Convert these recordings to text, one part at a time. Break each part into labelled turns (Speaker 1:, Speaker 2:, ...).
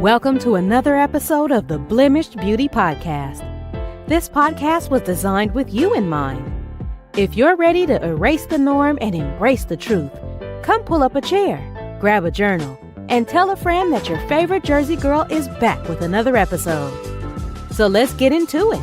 Speaker 1: Welcome to another episode of the Blemished Beauty Podcast. This podcast was designed with you in mind. If you're ready to erase the norm and embrace the truth, come pull up a chair, grab a journal, and tell a friend that your favorite Jersey girl is back with another episode. So let's get into it.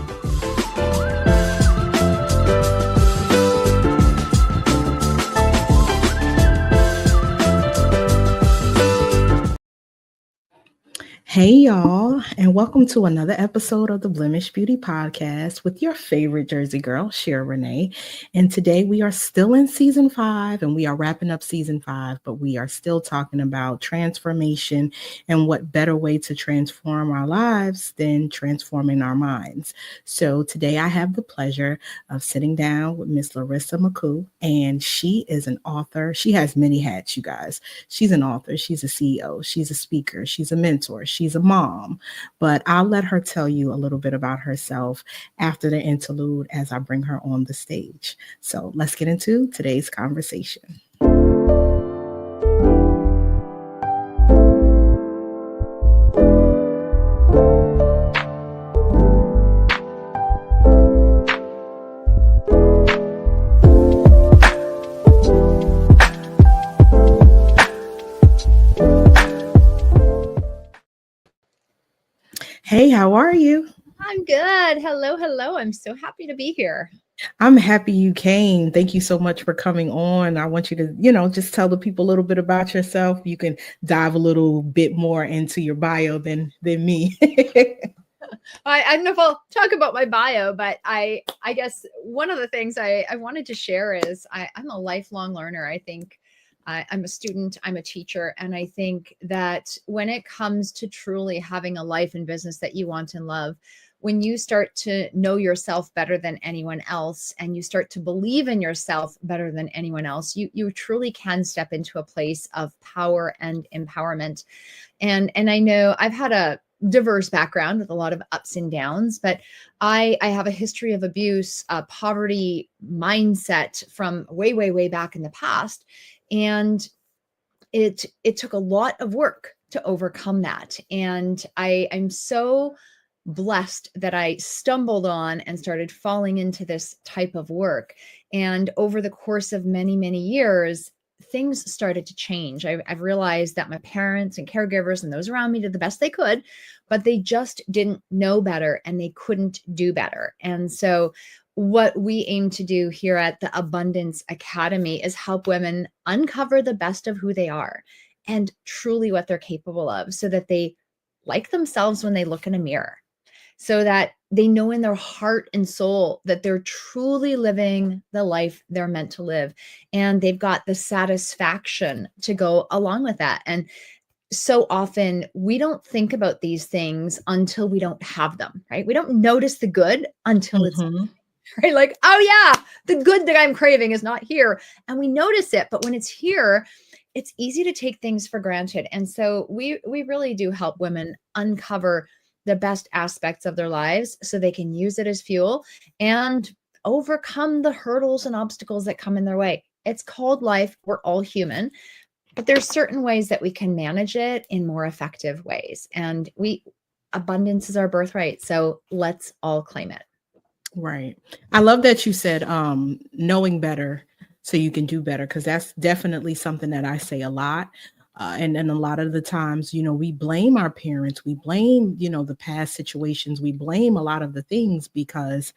Speaker 2: Hey y'all, and welcome to another episode of the Blemished Beauty Podcast with your favorite Jersey girl, Shira Renee. And today we are still in season 5 and we are wrapping up season 5, but we are still talking about transformation and what better way to transform our lives than transforming our minds. So today I have the pleasure of sitting down with Miss Larisa Makuch, and she is an author. She has many hats, you guys. She's an author, she's a CEO, she's a speaker, she's a mentor, she's a mom, but I'll let her tell you a little bit about herself after the interlude as I bring her on the stage. So let's get into today's conversation. Hey, how are you?
Speaker 3: I'm good. Hello. I'm so happy to be here.
Speaker 2: I'm happy you came. Thank you so much for coming on. I want you to, just tell the people a little bit about yourself. You can dive a little bit more into your bio than me.
Speaker 3: I don't know if I'll talk about my bio, but I guess one of the things I wanted to share is I'm a lifelong learner. I think I'm a student, I'm a teacher, and I think that when it comes to truly having a life and business that you want and love, when you start to know yourself better than anyone else and you start to believe in yourself better than anyone else, you truly can step into a place of power and empowerment. And I know I've had a diverse background with a lot of ups and downs, but I have a history of abuse, poverty mindset from way back in the past. And it took a lot of work to overcome that. And I'm so blessed that I stumbled on and started falling into this type of work. And over the course of many years, things started to change. I've realized that my parents and caregivers and those around me did the best they could, but they just didn't know better and they couldn't do better. And so what we aim to do here at the Abundance Academy is help women uncover the best of who they are and truly what they're capable of so that they like themselves when they look in a mirror, so that they know in their heart and soul that they're truly living the life they're meant to live. And they've got the satisfaction to go along with that. And so often we don't think about these things until we don't have them, right? We don't notice the good until it's right. Like, oh yeah, the good that I'm craving is not here. And we notice it, but when it's here, it's easy to take things for granted. And so we really do help women uncover the best aspects of their lives so they can use it as fuel and overcome the hurdles and obstacles that come in their way. It's called life. We're all human, but there's certain ways that we can manage it in more effective ways. And abundance is our birthright. So let's all claim it.
Speaker 2: Right. I love that you said knowing better so you can do better, because that's definitely something that I say a lot. And a lot of the times, we blame our parents, we blame, the past situations, we blame a lot of the things because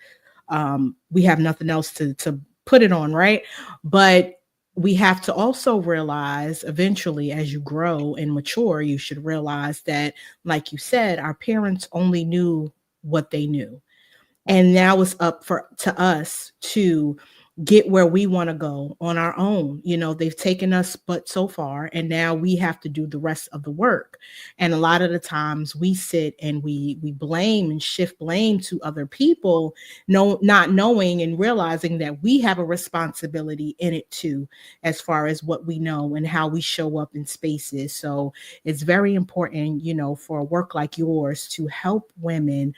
Speaker 2: we have nothing else to put it on, right? But we have to also realize eventually as you grow and mature, you should realize that, like you said, our parents only knew what they knew. And now it's up to us to get where we want to go on our own. They've taken us but so far, and now we have to do the rest of the work. And a lot of the times we sit and we blame and shift blame to other people, not knowing and realizing that we have a responsibility in it too, as far as what we know and how we show up in spaces. So it's very important, for a work like yours to help women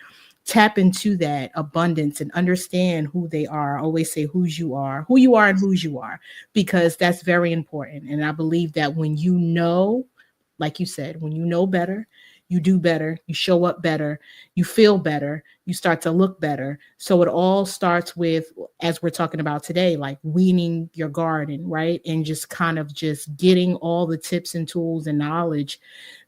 Speaker 2: tap into that abundance and understand who they are. I always say who you are and whose you are, because that's very important. And I believe that when like you said, when you know better, you do better, you show up better, you feel better, you start to look better. So it all starts with, as we're talking about today, like weaning your garden, right? And just kind of just getting all the tips and tools and knowledge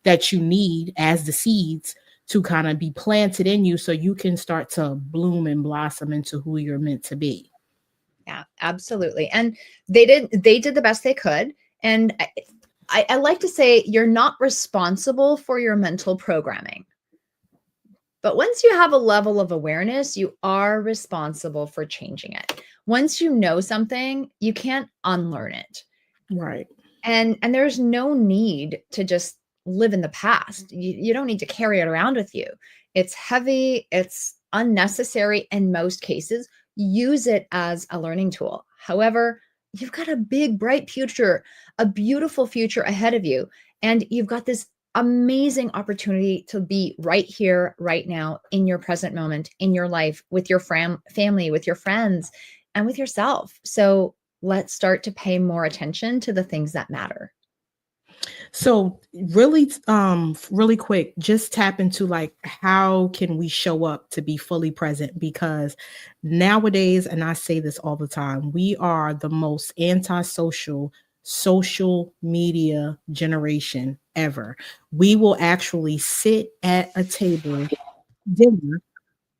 Speaker 2: that you need as the seeds to kind of be planted in you so you can start to bloom and blossom into who you're meant to be.
Speaker 3: Yeah, absolutely. And they did the best they could. And I like to say you're not responsible for your mental programming. But once you have a level of awareness, you are responsible for changing it. Once you know something, you can't unlearn it.
Speaker 2: Right.
Speaker 3: And there's no need to just live in the past. You don't need to carry it around with you. It's heavy, it's unnecessary in most cases. Use it as a learning tool. However, you've got a big, bright future, a beautiful future ahead of you. And you've got this amazing opportunity to be right here, right now, in your present moment, in your life, with your family, with your friends, and with yourself. So let's start to pay more attention to the things that matter.
Speaker 2: So really quick, just tap into like, how can we show up to be fully present? Because nowadays, and I say this all the time, we are the most antisocial social media generation ever. We will actually sit at a table, dinner,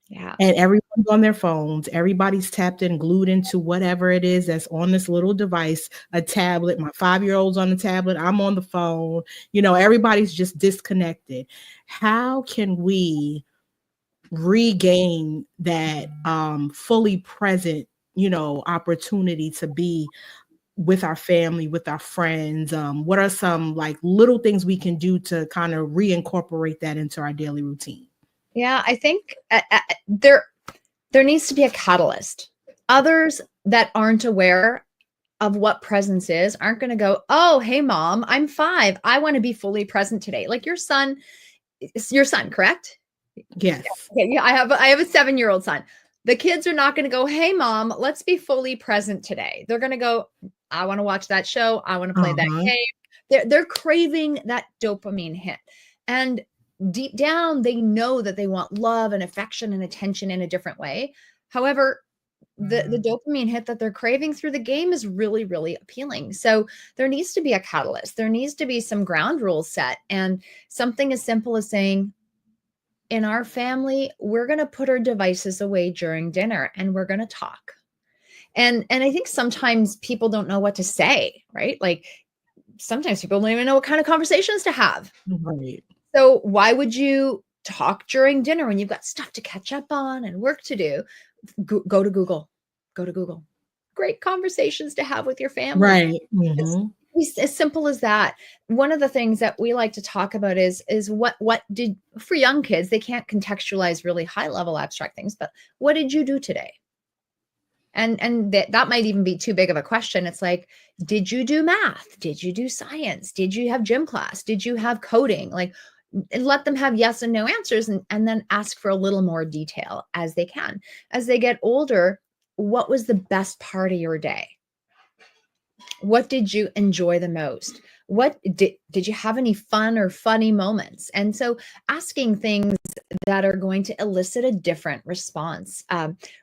Speaker 3: Yeah.
Speaker 2: and everyone's on their phones. Everybody's tapped in, glued into whatever it is that's on this little device, a tablet. My 5-year-old's on the tablet. I'm on the phone. Everybody's just disconnected. How can we regain that fully present, opportunity to be with our family, with our friends? What are some like little things we can do to kind of reincorporate that into our daily routine?
Speaker 3: Yeah, I think there needs to be a catalyst. Others that aren't aware of what presence is aren't going to go, oh, hey, mom, I'm 5. I want to be fully present today. Like your son, correct?
Speaker 2: Yes.
Speaker 3: Okay, yeah, I have a 7-year-old son. The kids are not going to go, hey, mom, let's be fully present today. They're going to go, I want to watch that show. I want to play that game. They're craving that dopamine hit. And deep down, they know that they want love and affection and attention in a different way. However, the dopamine hit that they're craving through the game is really, really appealing. So there needs to be a catalyst. There needs to be some ground rules set, and something as simple as saying, in our family, we're going to put our devices away during dinner and we're going to talk. And I think sometimes people don't know what to say, right? Like sometimes people don't even know what kind of conversations to have.
Speaker 2: Right.
Speaker 3: So why would you talk during dinner when you've got stuff to catch up on and work to do? Go to Google. Great conversations to have with your family.
Speaker 2: Right. Mm-hmm.
Speaker 3: It's as simple as that. One of the things that we like to talk about is what did, for young kids, they can't contextualize really high level abstract things, but what did you do today? And that might even be too big of a question. It's like, did you do math? Did you do science? Did you have gym class? Did you have coding? Like, let them have yes and no answers, and then ask for a little more detail as they can. As they get older, what was the best part of your day? What did you enjoy the most? What did you have any fun or funny moments? And so asking things that are going to elicit a different response,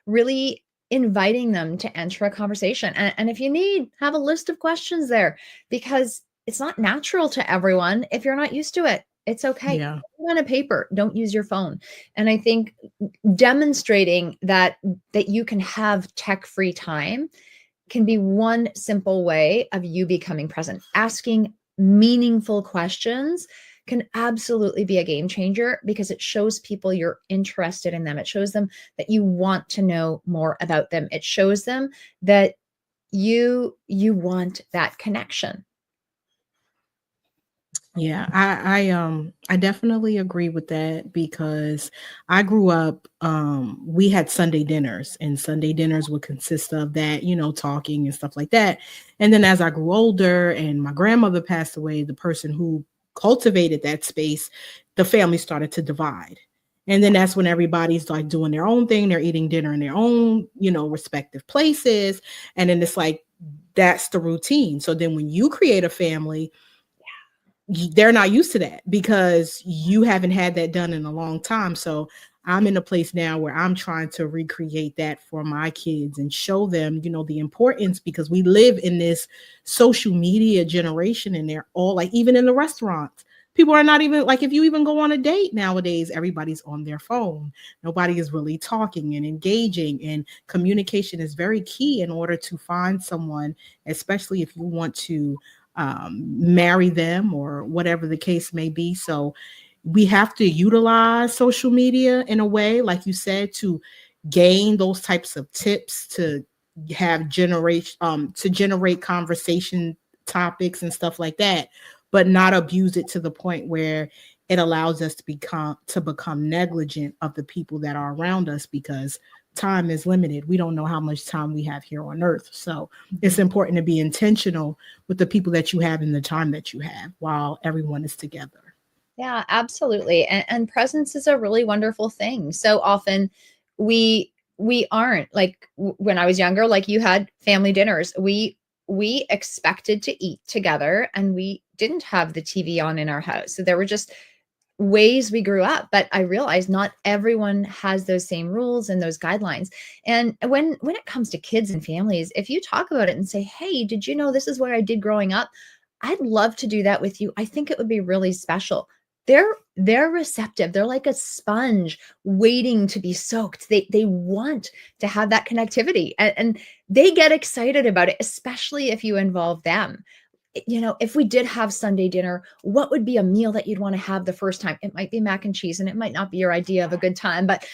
Speaker 3: really inviting them to enter a conversation. And if you need, have a list of questions there, because it's not natural to everyone if you're not used to it. It's okay.
Speaker 2: Yeah.
Speaker 3: Put on a paper, don't use your phone. And I think demonstrating that you can have tech-free time can be one simple way of you becoming present. Asking meaningful questions can absolutely be a game changer, because it shows people you're interested in them. It shows them that you want to know more about them. It shows them that you want that connection.
Speaker 2: Yeah, I definitely agree with that, because I grew up, we had Sunday dinners, and Sunday dinners would consist of that, talking and stuff like that. And then as I grew older and my grandmother passed away, the person who cultivated that space, the family started to divide. And then that's when everybody's like doing their own thing. They're eating dinner in their own, respective places. And then it's like, that's the routine. So then when you create a family, they're not used to that because you haven't had that done in a long time. So I'm in a place now where I'm trying to recreate that for my kids and show them, the importance, because we live in this social media generation, and they're all like, even in the restaurants, people are not even like, if you even go on a date nowadays, everybody's on their phone. Nobody is really talking and engaging, and communication is very key in order to find someone, especially if you want to marry them or whatever the case may be. So we have to utilize social media in a way, like you said, to gain those types of tips, to have to generate conversation topics and stuff like that, but not abuse it to the point where it allows us to become negligent of the people that are around us, because time is limited. We don't know how much time we have here on earth. So it's important to be intentional with the people that you have in the time that you have while everyone is together.
Speaker 3: Yeah, absolutely. And presence is a really wonderful thing. So often we aren't like when I was younger, like you had family dinners, we expected to eat together, and we didn't have the TV on in our house. So there were just ways we grew up, but I realized not everyone has those same rules and those guidelines. And when it comes to kids and families, if you talk about it and say, hey, did you know this is what I did growing up? I'd love to do that with you. I think it would be really special. They're receptive. They're like a sponge waiting to be soaked. They want to have that connectivity, and they get excited about it, especially if you involve them. If we did have Sunday dinner, what would be a meal that you'd want to have the first time? It might be mac and cheese, and it might not be your idea of a good time, but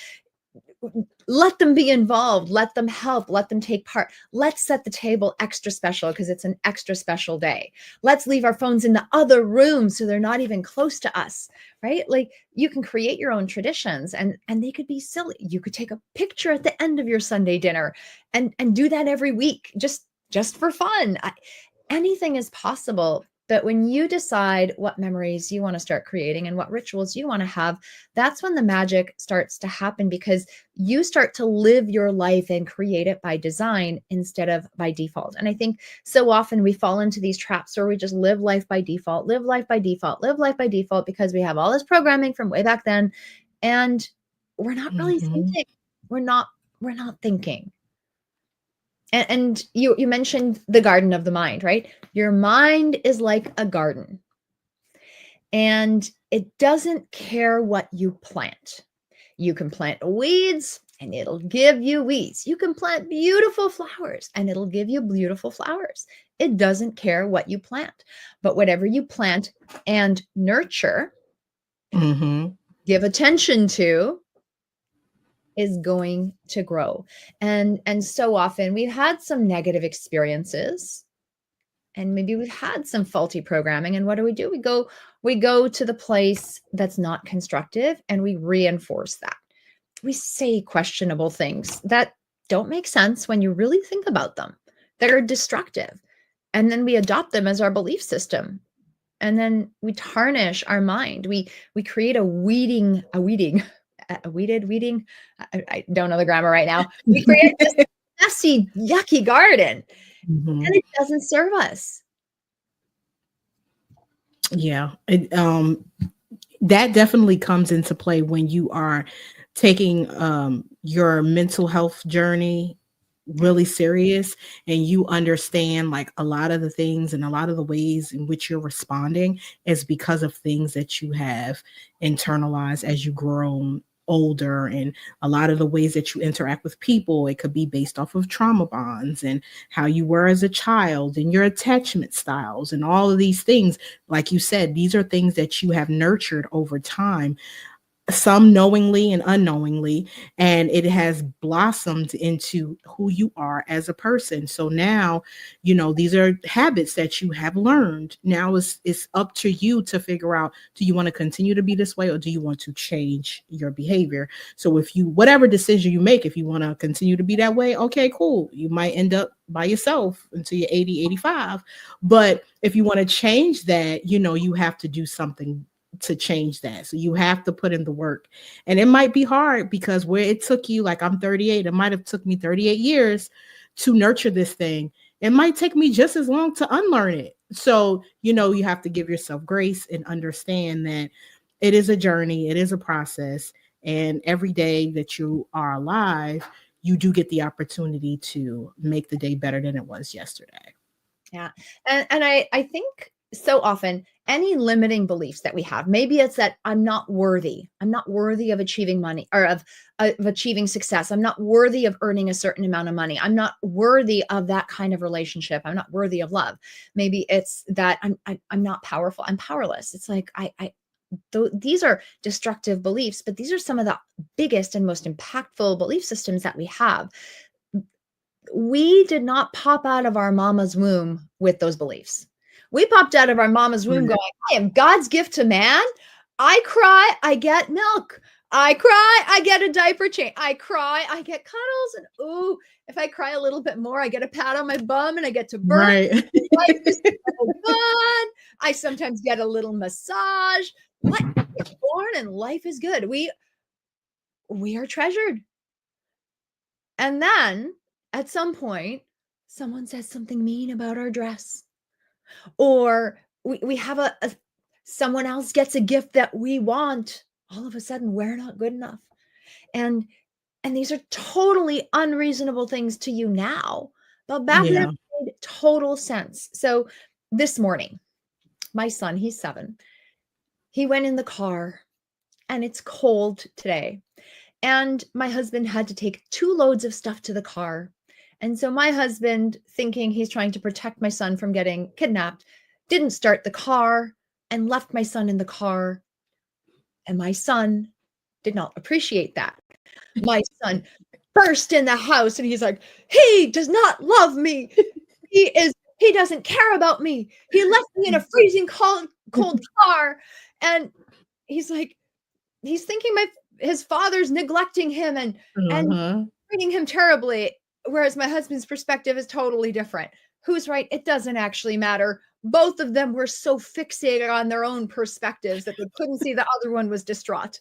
Speaker 3: let them be involved, let them help, let them take part. Let's set the table extra special because it's an extra special day. Let's leave our phones in the other room so they're not even close to us, right? Like, you can create your own traditions, and they could be silly. You could take a picture at the end of your Sunday dinner and do that every week, just for fun. Anything is possible. But when you decide what memories you want to start creating and what rituals you want to have, that's when the magic starts to happen, because you start to live your life and create it by design instead of by default. And I think so often we fall into these traps where we just live life by default, live life by default, live life by default, because we have all this programming from way back then, and we're not really thinking. We're not thinking. And you mentioned the garden of the mind, right? Your mind is like a garden, and it doesn't care what you plant. You can plant weeds and it'll give you weeds. You can plant beautiful flowers and it'll give you beautiful flowers. It doesn't care what you plant. But whatever you plant and nurture, give attention to, is going to grow. And so often we've had some negative experiences, and maybe we've had some faulty programming. And what do? We go to the place that's not constructive, and we reinforce that. We say questionable things that don't make sense when you really think about them. They're destructive. And then we adopt them as our belief system. And then we tarnish our mind. We create a weeding. I don't know the grammar right now. We create this messy, yucky garden, and it doesn't serve us.
Speaker 2: Yeah, that definitely comes into play when you are taking your mental health journey really serious, and you understand like a lot of the things and a lot of the ways in which you're responding is because of things that you have internalized as you grow older, and a lot of the ways that you interact with people, it could be based off of trauma bonds and how you were as a child and your attachment styles and all of these things. Like you said, these are things that you have nurtured over time, some knowingly and unknowingly, and it has blossomed into who you are as a person. So now, these are habits that you have learned. Now it's up to you to figure out, do you want to continue to be this way, or do you want to change your behavior? So whatever decision you make, if you want to continue to be that way, okay, cool. You might end up by yourself until you're 80, 85. But if you want to change that, you have to do something to change that. So you have to put in the work, and it might be hard, because where it took you, like I'm 38, it might have took me 38 years to nurture this thing. It might take me just as long to unlearn it. So, you have to give yourself grace and understand that it is a journey, it is a process. And every day that you are alive, you do get the opportunity to make the day better than it was yesterday.
Speaker 3: Yeah. And I think so often any limiting beliefs that we have, maybe it's that I'm not worthy. I'm not worthy of achieving money or of achieving success. I'm not worthy of earning a certain amount of money. I'm not worthy of that kind of relationship. I'm not worthy of love. Maybe it's that I'm not powerful. I'm powerless. It's like these are destructive beliefs, but these are some of the biggest and most impactful belief systems that we have. We did not pop out of our mama's womb with those beliefs. We popped out of our mama's womb going, I am God's gift to man. I cry, I get milk. I cry, I get a diaper change. I cry, I get cuddles. And ooh, if I cry a little bit more, I get a pat on my bum and I get to birth.
Speaker 2: Right.
Speaker 3: Life is so fun. I sometimes get a little massage. What? We're born and life is good. We are treasured. And then at some point, someone says something mean about our dress, or we have someone else gets a gift that we want. All of a sudden, we're not good enough. And these are totally unreasonable things to you now, but back then it made total sense. So this morning, my son, he's 7, he went in the car and it's cold today. And my husband had to take 2 loads of stuff to the car. And so my husband, thinking he's trying to protect my son from getting kidnapped, didn't start the car and left my son in the car. And my son did not appreciate that. My son burst in the house and he's like, he does not love me. He doesn't care about me. He left me in a freezing cold car. And he's like, he's thinking his father's neglecting him and treating him terribly, whereas my husband's perspective is totally different. Who's right? It doesn't actually matter. Both of them were so fixated on their own perspectives that they couldn't see the other one was distraught.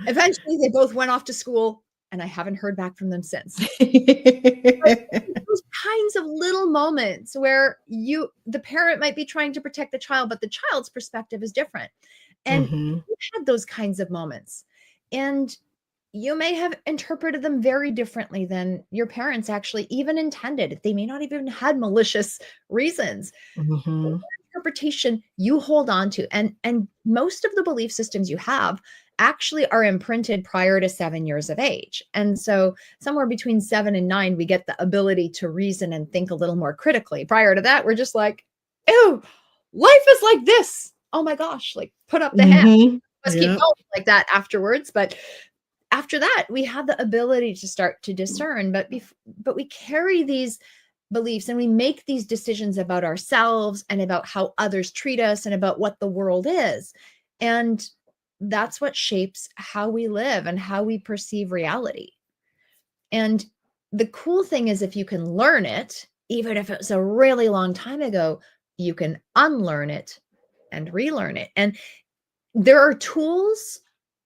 Speaker 3: Eventually, they both went off to school, and I haven't heard back from them since. Those kinds of little moments where the parent might be trying to protect the child, but the child's perspective is different. And we had those kinds of moments. And you may have interpreted them very differently than your parents actually even intended. They may not even had malicious reasons. Interpretation you hold on to. And most of the belief systems you have actually are imprinted prior to 7 years of age. And so somewhere between 7 and 9, we get the ability to reason and think a little more critically. Prior to that, we're just like, ew, life is like this. Oh my gosh, like put up the hand. Let's keep going like that afterwards. But after that, we have the ability to start to discern, but we carry these beliefs and we make these decisions about ourselves and about how others treat us and about what the world is. And that's what shapes how we live and how we perceive reality. And the cool thing is, if you can learn it, even if it was a really long time ago, you can unlearn it and relearn it. And there are tools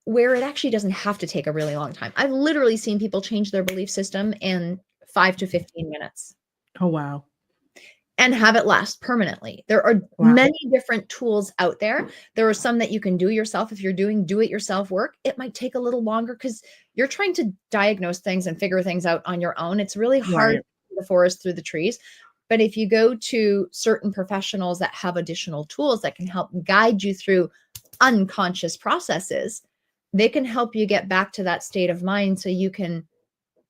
Speaker 3: where it actually doesn't have to take a really long time. I've literally seen people change their belief system in 5 to 15 minutes.
Speaker 2: Oh, wow.
Speaker 3: And have it last permanently. There are many different tools out there. There are some that you can do yourself. If you're doing do-it-yourself work, it might take a little longer because you're trying to diagnose things and figure things out on your own. It's really hard to see the forest through the trees. But if you go to certain professionals that have additional tools that can help guide you through unconscious processes, they can help you get back to that state of mind so you can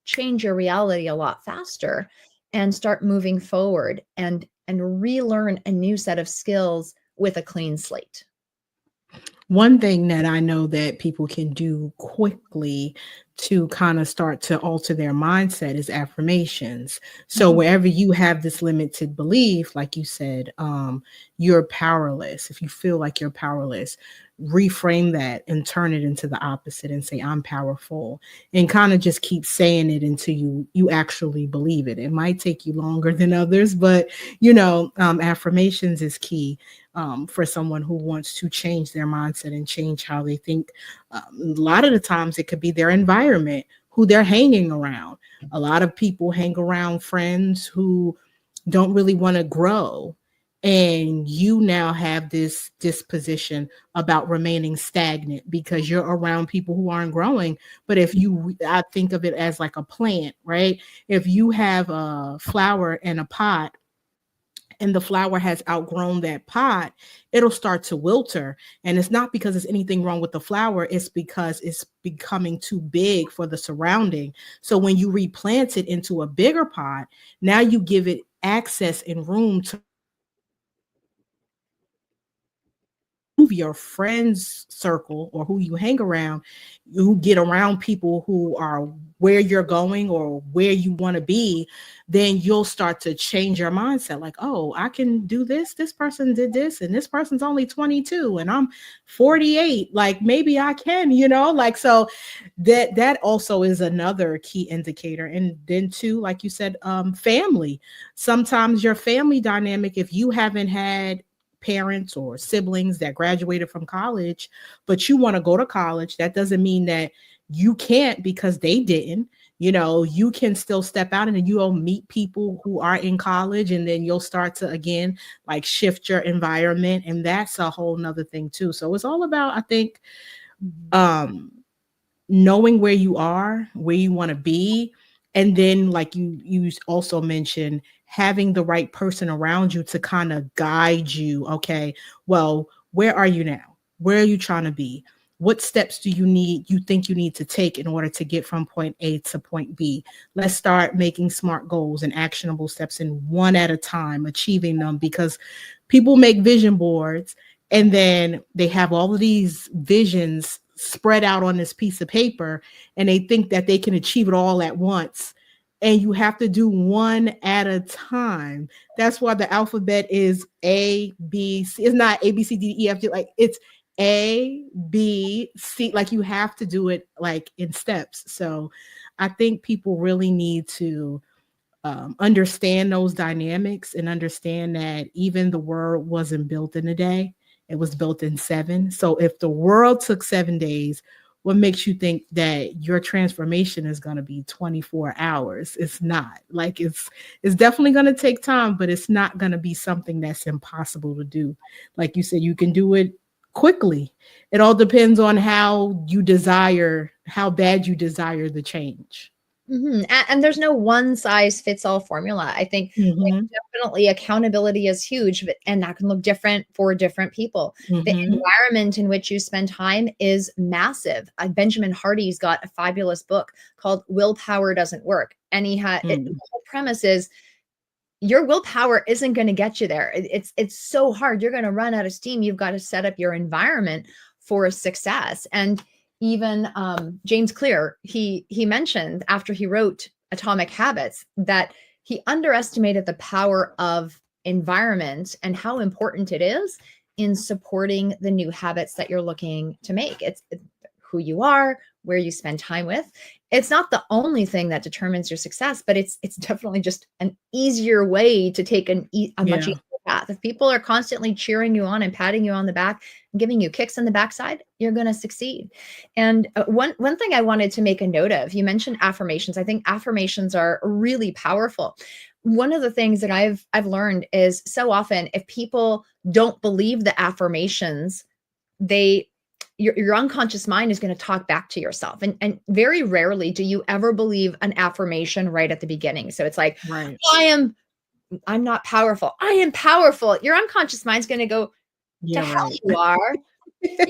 Speaker 3: change your reality a lot faster and start moving forward and relearn a new set of skills with a clean slate.
Speaker 2: One thing that I know that people can do quickly to kind of start to alter their mindset is affirmations. So wherever you have this limited belief, like you said, you're powerless. If you feel like you're powerless, reframe that and turn it into the opposite and say, I'm powerful, and kind of just keep saying it until you actually believe it. It might take you longer than others, but affirmations is key for someone who wants to change their mindset and change how they think. A lot of the times it could be their environment, who they're hanging around. A lot of people hang around friends who don't really want to grow. and you now have this disposition about remaining stagnant because you're around people who aren't growing. But if you, I think of it as like a plant, right? If you have a flower in a pot and the flower has outgrown that pot, it'll start to wilter. And it's not because there's anything wrong with the flower, it's because it's becoming too big for the surrounding. So when you replant it into a bigger pot, now you give it access and room to move your friends circle or who you hang around, you get around people who are where you're going or where you want to be, then you'll start to change your mindset. Like, oh, I can do this. This person did this, and this person's only 22 and I'm 48. Like maybe I can, like, so that also is another key indicator. And then too, like you said, family. Sometimes your family dynamic, if you haven't had parents or siblings that graduated from college, but you want to go to college, that doesn't mean that you can't because they didn't. You can still step out and then you'll meet people who are in college, and then you'll start to again like shift your environment, and that's a whole nother thing too. So it's all about, I think, knowing where you are, where you want to be. And then like you also mentioned, having the right person around you to kind of guide you. Okay, well, where are you now? Where are you trying to be? What steps do you think you need to take in order to get from point A to point B? Let's start making smart goals and actionable steps, and one at a time, achieving them, because people make vision boards and then they have all of these visions spread out on this piece of paper, and they think that they can achieve it all at once. And you have to do one at a time. That's why the alphabet is A, B, C. It's not A, B, C, D, E, F, G. Like it's A, B, C. Like you have to do it like in steps. So I think people really need to understand those dynamics and understand that even the world wasn't built in a day. It was built in 7. So if the world took 7 days, what makes you think that your transformation is going to be 24 hours? It's not. Like it's definitely going to take time, but it's not going to be something that's impossible to do. Like you said, you can do it quickly. It all depends on how bad you desire the change.
Speaker 3: And there's no one size fits all formula. I think definitely accountability is huge, and that can look different for different people. The environment in which you spend time is massive. Benjamin Hardy's got a fabulous book called Willpower Doesn't Work. And the whole premise is your willpower isn't going to get you there. It's so hard. You're going to run out of steam. You've got to set up your environment for success. And even James Clear, he mentioned after he wrote Atomic Habits that he underestimated the power of environment and how important it is in supporting the new habits that you're looking to make. It's who you are, where you spend time with. It's not the only thing that determines your success, but it's definitely just an easier way to take a much easier path. If people are constantly cheering you on and patting you on the back and giving you kicks on the backside, you're going to succeed. And one thing I wanted to make a note of, you mentioned affirmations. I think affirmations are really powerful. One of the things that I've learned is so often if people don't believe the affirmations, your unconscious mind is going to talk back to yourself. And very rarely do you ever believe an affirmation right at the beginning. So it's like,
Speaker 2: right.
Speaker 3: I'm not powerful. I am powerful. Your unconscious mind's going to go, to hell you are. Yeah,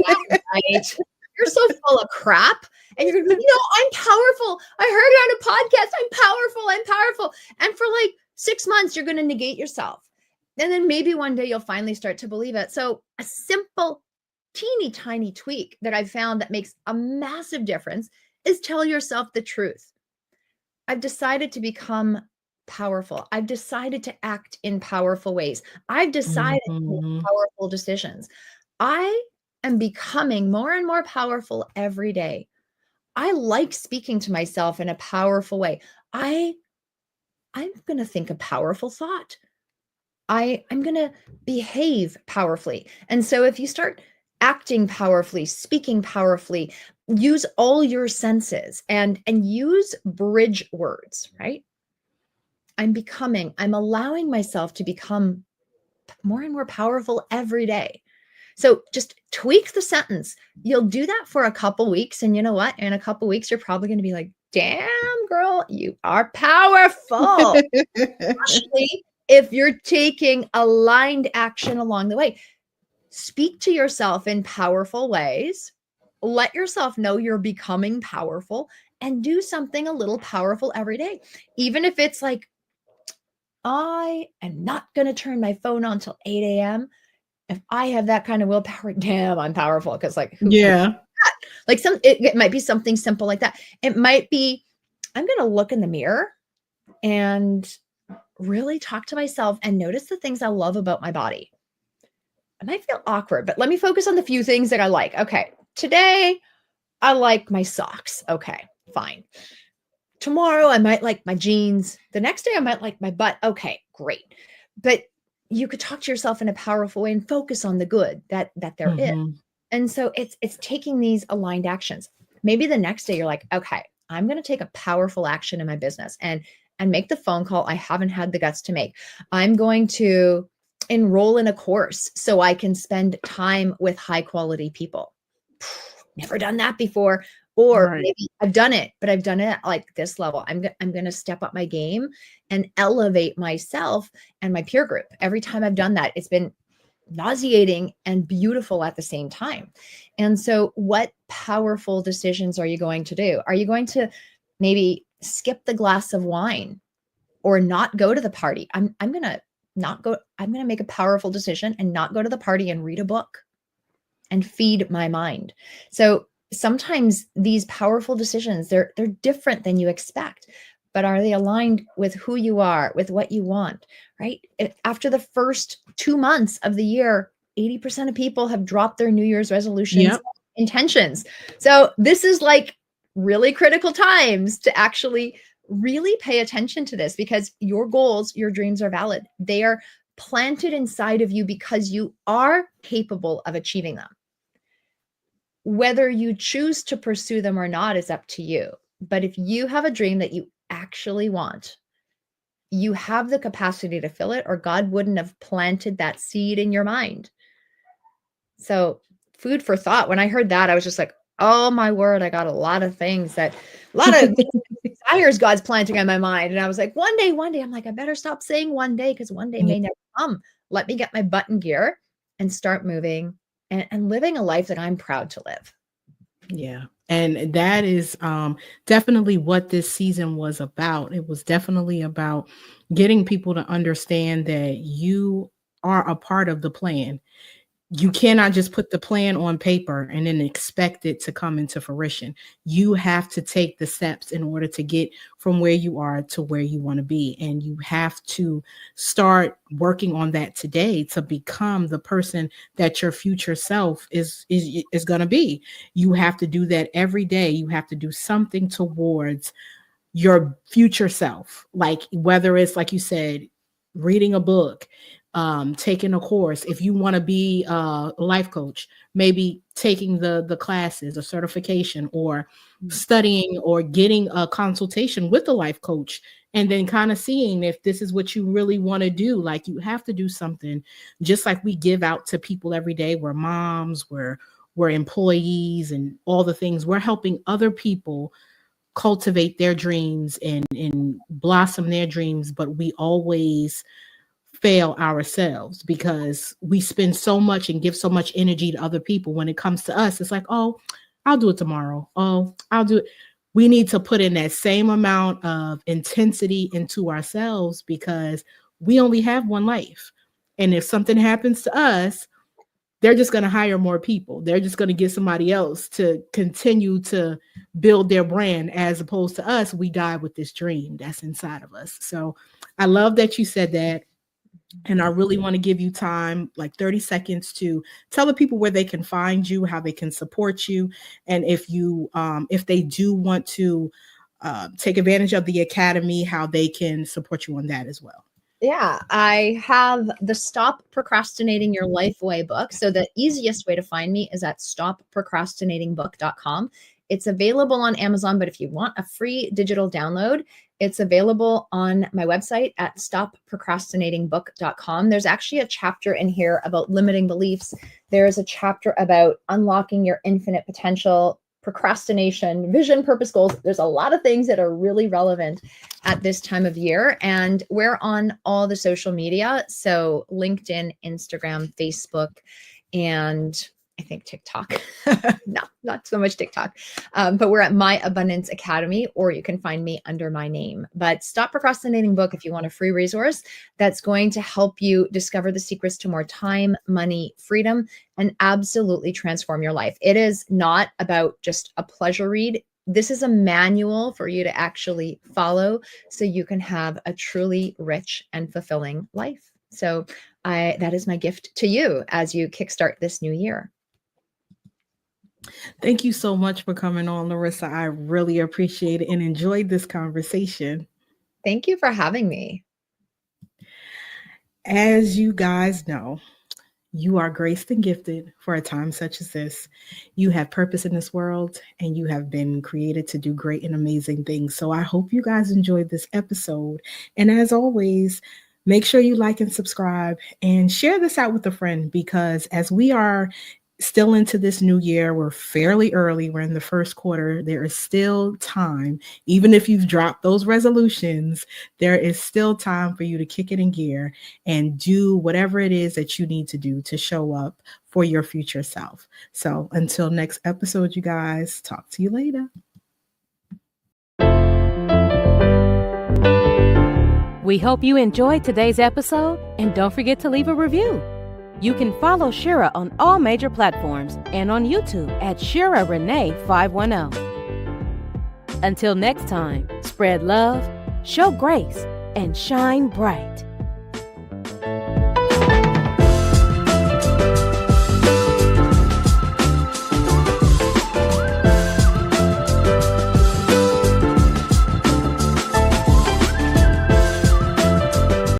Speaker 3: right. You're so full of crap. And you're going to be, no, I'm powerful. I heard it on a podcast. I'm powerful. I'm powerful. And for like 6 months, you're going to negate yourself. And then maybe one day you'll finally start to believe it. So a simple, teeny tiny tweak that I've found that makes a massive difference is tell yourself the truth. I've decided to become powerful. I've decided to act in powerful ways. I've decided to make powerful decisions. I am becoming more and more powerful every day. I like speaking to myself in a powerful way. I'm going to think a powerful thought. I'm going to behave powerfully. And so if you start acting powerfully, speaking powerfully, use all your senses and use bridge words, right? I'm allowing myself to become more and more powerful every day. So just tweak the sentence. You'll do that for a couple weeks. And you know what? In a couple weeks, you're probably going to be like, damn, girl, you are powerful. Especially if you're taking aligned action along the way. Speak to yourself in powerful ways. Let yourself know you're becoming powerful and do something a little powerful every day. Even if it's like, I am not going to turn my phone on till 8 a.m. If I have that kind of willpower, damn, I'm powerful. Because like, like it might be something simple like that. It might be, I'm going to look in the mirror and really talk to myself and notice the things I love about my body. I might feel awkward, but let me focus on the few things that I like. Okay. Today, I like my socks. Okay, fine. Tomorrow, I might like my jeans. The next day, I might like my butt. Okay, great. But you could talk to yourself in a powerful way and focus on the good that there is. And so it's taking these aligned actions. Maybe the next day you're like, okay, I'm going to take a powerful action in my business and make the phone call I haven't had the guts to make. I'm going to enroll in a course so I can spend time with high quality people. Never done that before. Or maybe I've done it, but I've done it at like this level. I'm going to step up my game and elevate myself and my peer group. Every time I've done that, it's been nauseating and beautiful at the same time. And so what powerful decisions are you going to do? Are you going to maybe skip the glass of wine or not go to the party? I'm going to not go. I'm going to make a powerful decision and not go to the party and read a book and feed my mind. So sometimes these powerful decisions, they're different than you expect, but are they aligned with who you are, with what you want, right? After the first 2 months of the year, 80% of people have dropped their New Year's resolutions intentions. So this is like really critical times to actually really pay attention to this, because your goals, your dreams are valid. They are planted inside of you because you are capable of achieving them. Whether you choose to pursue them or not is up to you. But if you have a dream that you actually want, you have the capacity to fill it, or God wouldn't have planted that seed in your mind. So food for thought. When I heard that, I was just like, oh my word, I got a lot of desires God's planting in my mind. And I was like, one day, I'm like, I better stop saying one day, because one day may never come. Let me get my butt in gear and start moving and living a life that I'm proud to live.
Speaker 2: Yeah. And that is definitely what this season was about. It was definitely about getting people to understand that you are a part of the plan. You cannot just put the plan on paper and then expect it to come into fruition. You have to take the steps in order to get from where you are to where you want to be. And you have to start working on that today to become the person that your future self is going to be. You have to do that every day. You have to do something towards your future self. Like whether it's, like you said, reading a book, taking a course. If you want to be a life coach, maybe taking the classes, a certification, or studying or getting a consultation with a life coach, and then kind of seeing if this is what you really want to do. Like you have to do something, just like we give out to people every day. We're moms, we're employees, and all the things. We're helping other people cultivate their dreams and blossom their dreams, but we always fail ourselves because we spend so much and give so much energy to other people. When it comes to us, it's like, oh, I'll do it tomorrow. Oh, I'll do it. We need to put in that same amount of intensity into ourselves, because we only have one life. And if something happens to us, they're just going to hire more people. They're just going to get somebody else to continue to build their brand, as opposed to us. We die with this dream that's inside of us. So I love that you said that. And I really want to give you time, like 30 seconds, to tell the people where they can find you, how they can support you. And if they do want to take advantage of the Academy, how they can support you on that as well.
Speaker 3: Yeah, I have the Stop Procrastinating Your Life Way book. So the easiest way to find me is at stopprocrastinatingbook.com. It's available on Amazon, but if you want a free digital download, it's available on my website at stopprocrastinatingbook.com. There's actually a chapter in here about limiting beliefs. There's a chapter about unlocking your infinite potential, procrastination, vision, purpose, goals. There's a lot of things that are really relevant at this time of year. And we're on all the social media. So LinkedIn, Instagram, Facebook, and I think TikTok. No, not so much TikTok. But we're at My Abundance Academy, or you can find me under my name. But Stop Procrastinating Book, if you want a free resource that's going to help you discover the secrets to more time, money, freedom, and absolutely transform your life. It is not about just a pleasure read. This is a manual for you to actually follow so you can have a truly rich and fulfilling life. So that is my gift to you as you kickstart this new year.
Speaker 2: Thank you so much for coming on, Larissa. I really appreciate it and enjoyed this conversation.
Speaker 3: Thank you for having me.
Speaker 2: As you guys know, you are graced and gifted for a time such as this. You have purpose in this world, and you have been created to do great and amazing things. So I hope you guys enjoyed this episode. And as always, make sure you like and subscribe and share this out with a friend, because as we are still into this new year, we're fairly early. We're in the first quarter. There is still time. Even if you've dropped those resolutions, there is still time for you to kick it in gear and do whatever it is that you need to do to show up for your future self. So until next episode, you guys, talk to you later.
Speaker 1: We hope you enjoyed today's episode, and don't forget to leave a review. You can follow Shira on all major platforms and on YouTube at Shira Renee 510. Until next time, spread love, show grace, and shine bright.